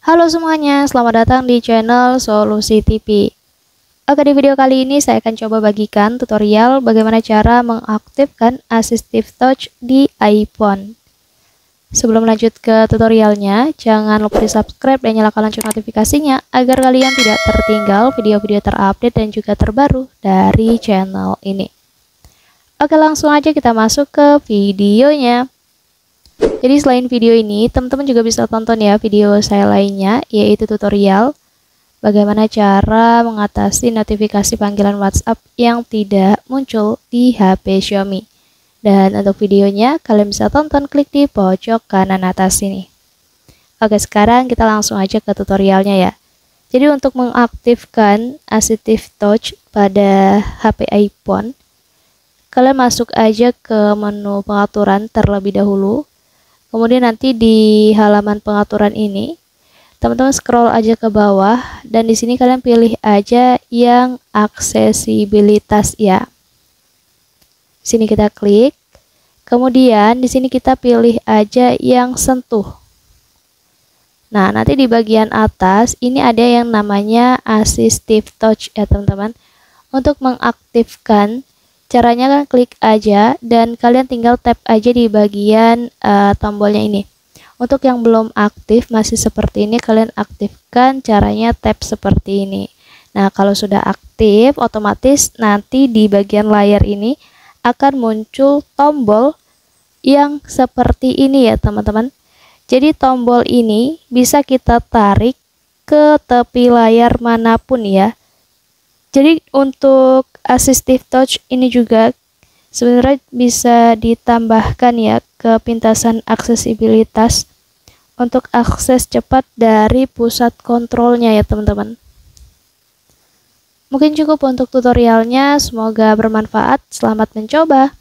Halo semuanya, selamat datang di channel Solusi TV. Oke, di video kali ini saya akan coba bagikan tutorial bagaimana cara mengaktifkan Assistive Touch di iPhone. Sebelum lanjut ke tutorialnya, jangan lupa di subscribe dan nyalakan lonceng notifikasinya agar kalian tidak tertinggal video-video terupdate dan juga terbaru dari channel ini. Oke, langsung aja kita masuk ke videonya. Jadi selain video ini, teman-teman juga bisa tonton ya video saya lainnya, yaitu tutorial bagaimana cara mengatasi notifikasi panggilan WhatsApp yang tidak muncul di HP Xiaomi. Dan untuk videonya, kalian bisa tonton klik di pojok kanan atas ini. Oke, sekarang kita langsung aja ke tutorialnya ya. Jadi untuk mengaktifkan Assistive Touch pada HP iPhone, kalian masuk aja ke menu pengaturan terlebih dahulu. Kemudian nanti di halaman pengaturan ini, teman-teman scroll aja ke bawah dan di sini kalian pilih aja yang aksesibilitas ya. Di sini kita klik. Kemudian di sini kita pilih aja yang sentuh. Nah, nanti di bagian atas ini ada yang namanya Assistive Touch ya, teman-teman. Untuk mengaktifkan, caranya kan klik aja dan kalian tinggal tap aja di bagian tombolnya ini. Untuk yang belum aktif masih seperti ini, kalian aktifkan caranya tap seperti ini. Nah, kalau sudah aktif otomatis nanti di bagian layar ini akan muncul tombol yang seperti ini ya teman-teman. Jadi tombol ini bisa kita tarik ke tepi layar manapun ya. Jadi untuk Assistive Touch ini juga sebenarnya bisa ditambahkan ya ke pintasan aksesibilitas untuk akses cepat dari pusat kontrolnya ya teman-teman. Mungkin cukup untuk tutorialnya, semoga bermanfaat. Selamat mencoba.